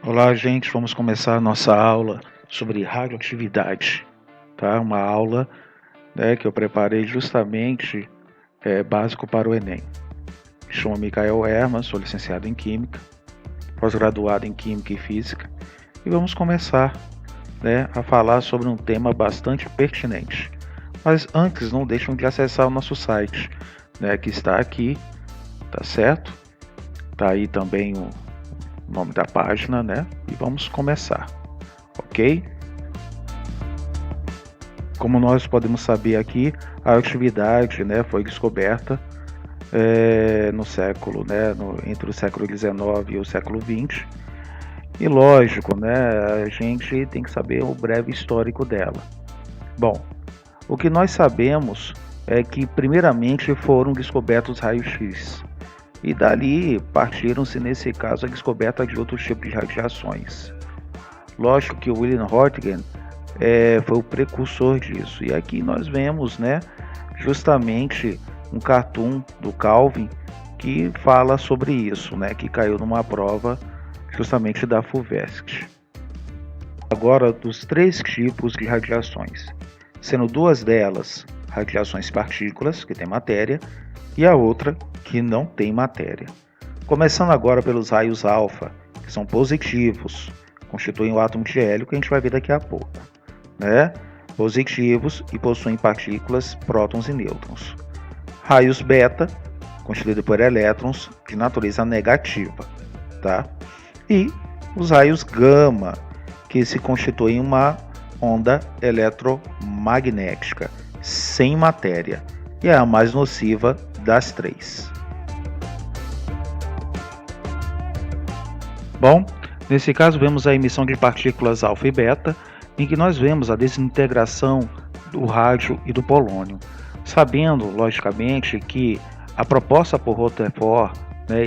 Olá, gente. Vamos começar a nossa aula sobre radioatividade, tá? Uma aula, que eu preparei justamente básico para o Enem. Me chamo Micael Herman, sou licenciado em Química, pós-graduado em Química e Física, e vamos começar, a falar sobre um tema bastante pertinente. Mas antes, não deixem de acessar o nosso site, que está aqui, tá certo? Tá aí também o nome da página, E vamos começar, ok? Como nós podemos saber aqui, a atividade, foi descoberta no século, entre o século XIX e o século XX. E lógico, a gente tem que saber o breve histórico dela. Bom, o que nós sabemos é que primeiramente foram descobertos raios-x. E dali partiram-se, nesse caso, a descoberta de outros tipos de radiações. Lógico que o William Röntgen foi o precursor disso. E aqui nós vemos, justamente um cartoon do Kelvin que fala sobre isso, que caiu numa prova justamente da FUVEST. Agora, dos três tipos de radiações, sendo duas delas radiações partículas, que tem matéria, e a outra que não tem matéria. Começando agora pelos raios alfa, que são positivos, constituem o átomo de hélio, que a gente vai ver daqui a pouco, Positivos e possuem partículas, prótons e nêutrons. Raios beta, constituídos por elétrons de natureza negativa, E os raios gama, que se constituem uma onda eletromagnética, sem matéria, e é a mais nociva das três. Bom, nesse caso vemos a emissão de partículas alfa e beta, em que nós vemos a desintegração do rádio e do polônio, sabendo, logicamente, que a proposta por Rutherford,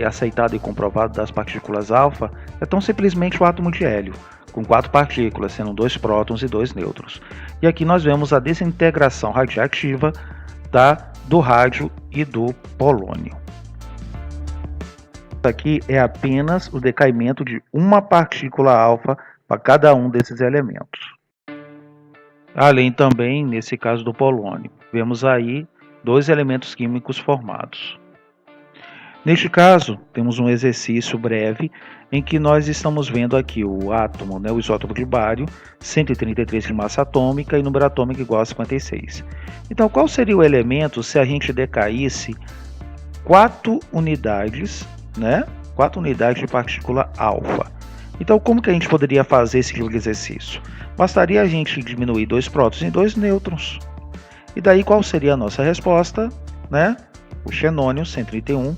aceitada e comprovada das partículas alfa, é tão simplesmente o átomo de hélio, com 4 partículas, sendo 2 prótons e 2 nêutrons. E aqui nós vemos a desintegração radiativa do rádio e do polônio. Aqui é apenas o decaimento de uma partícula alfa para cada um desses elementos. Além também, nesse caso do polônio, vemos aí 2 elementos químicos formados. Neste caso, temos um exercício breve em que nós estamos vendo aqui o átomo, o isótopo de bário, 133 de massa atômica e número atômico igual a 56. Então, qual seria o elemento se a gente decaísse 4 unidades, 4 unidades de partícula alfa? Então, como que a gente poderia fazer esse tipo de exercício? Bastaria a gente diminuir 2 prótons e 2 nêutrons. E daí, qual seria a nossa resposta? O xenônio 131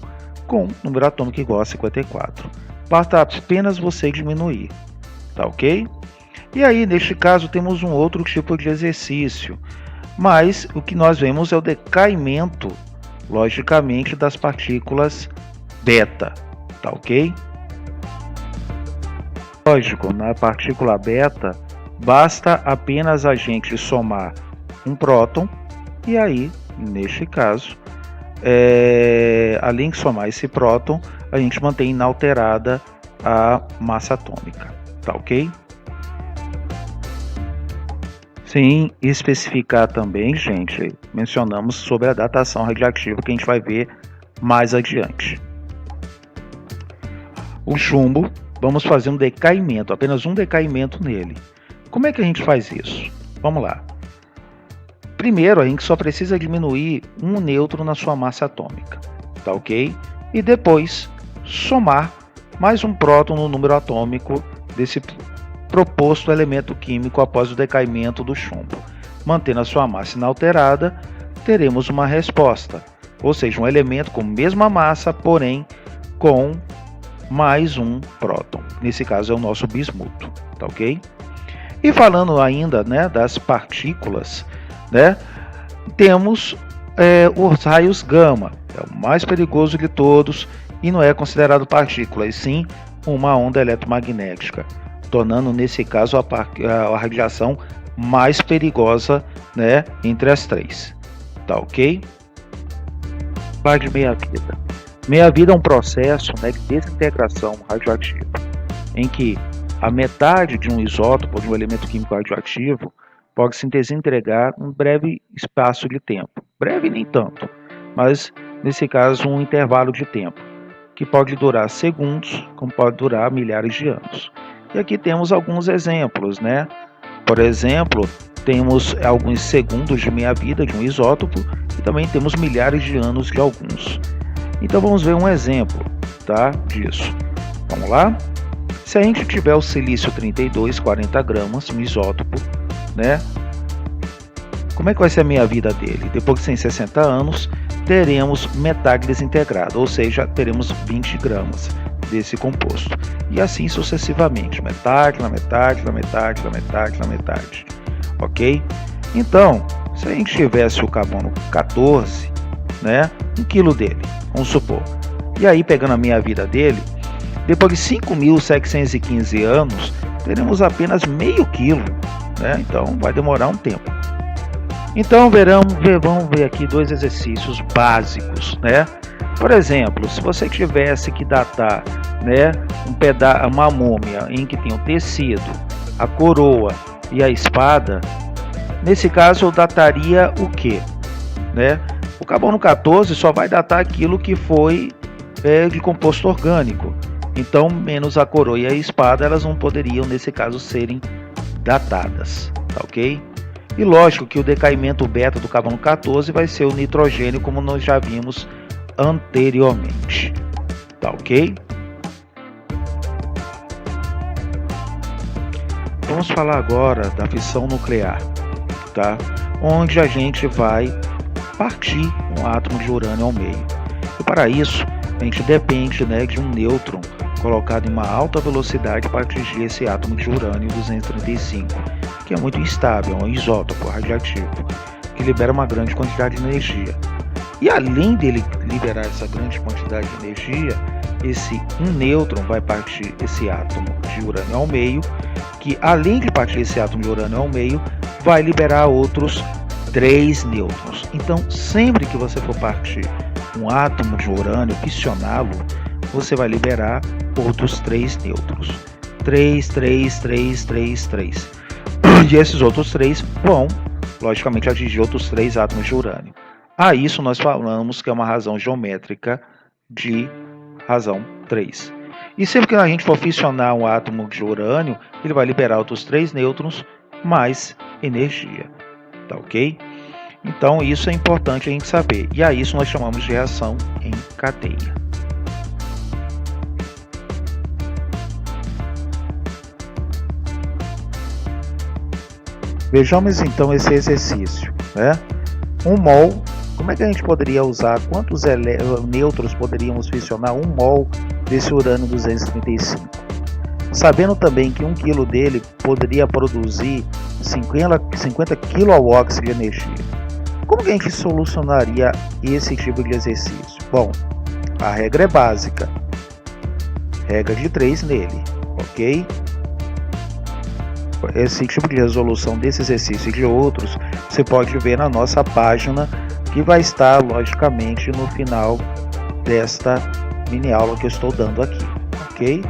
com número atômico igual a 54. Basta apenas você diminuir, tá ok? E aí, neste caso, temos um outro tipo de exercício, mas o que nós vemos é o decaimento, logicamente, das partículas beta, tá ok? Lógico, na partícula beta, basta apenas a gente somar um próton, e aí, neste caso, além de somar esse próton, a gente mantém inalterada a massa atômica, tá ok? Sem especificar também, gente, mencionamos sobre a datação radiativa que a gente vai ver mais adiante. O chumbo, vamos fazer um decaimento, apenas um decaimento nele. Como é que a gente faz isso? Vamos lá. Primeiro, a gente só precisa diminuir um nêutron na sua massa atômica, tá ok? E depois, somar mais um próton no número atômico desse proposto elemento químico após o decaimento do chumbo. Mantendo a sua massa inalterada, teremos uma resposta, ou seja, um elemento com a mesma massa, porém com mais um próton. Nesse caso é o nosso bismuto, tá ok? E falando ainda, das partículas, temos os raios gama, é o mais perigoso de todos e não é considerado partícula, e sim uma onda eletromagnética, tornando nesse caso a radiação mais perigosa, entre as três, tá ok? Falar de meia-vida. Meia-vida é um processo, de desintegração radioativa, em que a metade de um isótopo, de um elemento químico radioativo, pode se desintegrar em um breve espaço de tempo. Breve nem tanto, mas nesse caso um intervalo de tempo, que pode durar segundos, como pode durar milhares de anos. E aqui temos alguns exemplos, né? Por exemplo, temos alguns segundos de meia-vida de um isótopo e também temos milhares de anos de alguns. Então vamos ver um exemplo, tá, disso. Vamos lá? Se a gente tiver o silício 32, 40 gramas, um isótopo, né? Como é que vai ser a meia-vida dele? Depois de 160 anos, teremos metade desintegrada, ou seja, teremos 20 gramas desse composto. E assim sucessivamente, metade, na metade, na metade, na metade, na metade. Ok? Então, se a gente tivesse o carbono 14, né, 1 quilo dele, vamos supor, e aí pegando a meia-vida dele, depois de 5.715 anos, teremos apenas meio quilo, né? Então vai demorar um tempo. Então vamos ver aqui dois exercícios básicos, né? Por exemplo, se você tivesse que datar, né, uma múmia em que tem o tecido, a coroa e a espada, nesse caso eu dataria o quê? Né? O carbono 14 só vai datar aquilo que foi de composto orgânico. Então, menos a coroa e a espada, elas não poderiam, nesse caso, serem datadas, tá ok? E lógico que o decaimento beta do carbono 14 vai ser o nitrogênio, como nós já vimos anteriormente, tá ok? Vamos falar agora da fissão nuclear, tá? Onde a gente vai partir um átomo de urânio ao meio. E para isso, a gente depende, né, de um nêutron colocado em uma alta velocidade para atingir esse átomo de urânio 235, que é muito instável, é um isótopo radioativo, que libera uma grande quantidade de energia. E além dele liberar essa grande quantidade de energia, um nêutron vai partir esse átomo de urânio ao meio, que além de partir esse átomo de urânio ao meio, vai liberar outros 3 nêutrons. Então, sempre que você for partir um átomo de urânio, fissioná-lo, você vai liberar outros 3 nêutrons. 3, 3, 3, 3, 3. E esses outros 3 vão, logicamente, atingir outros 3 átomos de urânio. A isso nós falamos que é uma razão geométrica de razão 3. E sempre que a gente for fissionar um átomo de urânio, ele vai liberar outros 3 nêutrons mais energia. Tá ok? Então isso é importante a gente saber. E a isso nós chamamos de reação em cadeia. Vejamos então esse exercício, né? 1 mol, como é que a gente poderia usar? Quantos nêutrons poderíamos fissionar 1 mol desse urânio 235? Sabendo também que 1 quilo dele poderia produzir 50 kW de energia. Como que a gente solucionaria esse tipo de exercício? Bom, a regra é básica. Regra de 3 nele, ok? Esse tipo de resolução desse exercício e de outros, você pode ver na nossa página, que vai estar, logicamente, no final desta mini aula que eu estou dando aqui, ok?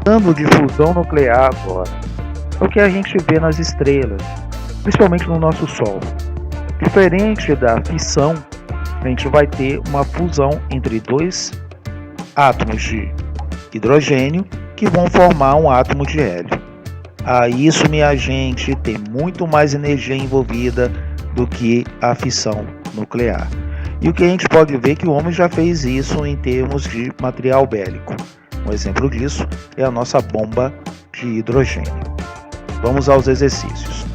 Falando de fusão nuclear agora, é o que a gente vê nas estrelas, principalmente no nosso Sol. Diferente da fissão, a gente vai ter uma fusão entre 2 átomos de hidrogênio que vão formar um átomo de hélio. Isso, minha gente, tem muito mais energia envolvida do que a fissão nuclear. E o que a gente pode ver é que o homem já fez isso em termos de material bélico. Um exemplo disso é a nossa bomba de hidrogênio. Vamos aos exercícios.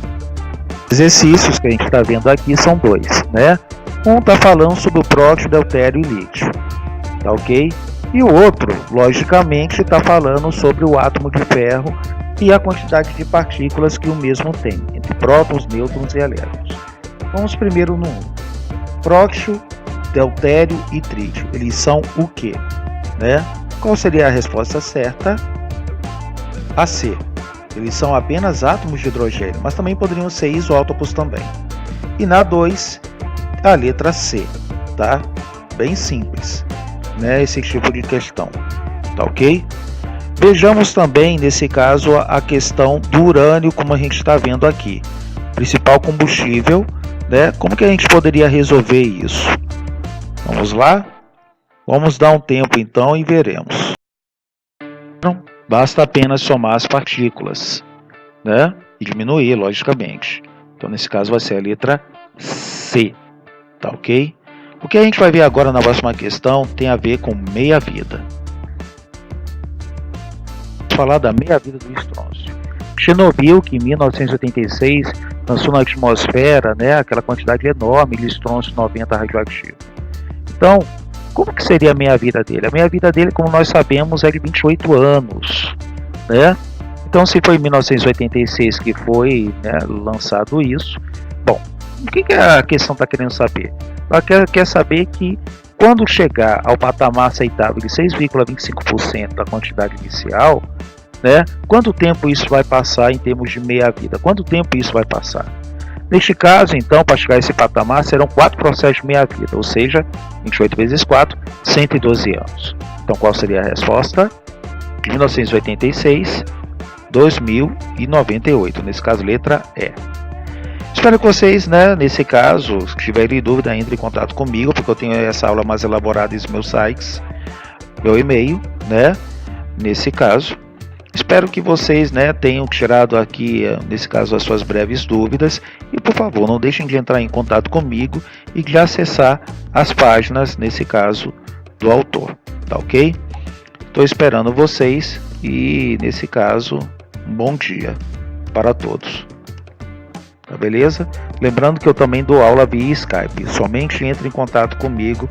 Os exercícios que a gente está vendo aqui são 2, né? Um está falando sobre o próton, deutério e lítio, tá ok? E o outro, logicamente, está falando sobre o átomo de ferro e a quantidade de partículas que o mesmo tem, entre prótons, nêutrons e elétrons. Vamos primeiro no 1. Prótio, deutério e trítio, eles são o quê? Né? Qual seria a resposta certa? A C. Eles são apenas átomos de hidrogênio, mas também poderiam ser isótopos também. E na 2, a letra C, tá? Bem simples, né? Esse tipo de questão, tá ok? Vejamos também, nesse caso, a questão do urânio, como a gente está vendo aqui. Principal combustível, né? Como que a gente poderia resolver isso? Vamos lá? Vamos dar um tempo então e veremos. Não, basta apenas somar as partículas, né? E diminuir, logicamente. Então, nesse caso, vai ser a letra C, tá ok? O que a gente vai ver agora na próxima questão tem a ver com meia-vida. Vamos falar da meia-vida do estrôncio. Chernobyl, que em 1986 lançou na atmosfera, né, aquela quantidade enorme de estrôncio 90 radioativo. Então, como que seria a meia-vida dele? A meia-vida dele, como nós sabemos, é de 28 anos, né? Então, se foi em 1986 que foi, né, lançado isso, bom, o que a questão está querendo saber? Ela quer saber que quando chegar ao patamar aceitável de 6,25% da quantidade inicial, né, quanto tempo isso vai passar em termos de meia-vida? Quanto tempo isso vai passar? Neste caso, então, para chegar a esse patamar, serão 4 processos de meia-vida, ou seja, 28 vezes 4, 112 anos. Então, qual seria a resposta? De 1986, 2098, nesse caso, letra E. Espero que vocês, né, nesse caso, se tiverem dúvida, entrem em contato comigo, porque eu tenho essa aula mais elaborada nos meus sites, meu e-mail, né, nesse caso. Espero que vocês, né, tenham tirado aqui, nesse caso, as suas breves dúvidas. E, por favor, não deixem de entrar em contato comigo e de acessar as páginas, nesse caso, do autor. Tá ok? Estou esperando vocês e, nesse caso, um bom dia para todos. Tá beleza? Lembrando que eu também dou aula via Skype. Somente entre em contato comigo,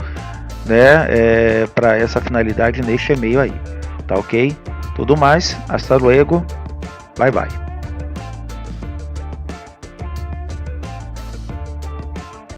né, para essa finalidade neste e-mail aí. Tá ok? Tudo mais, hasta luego, bye bye.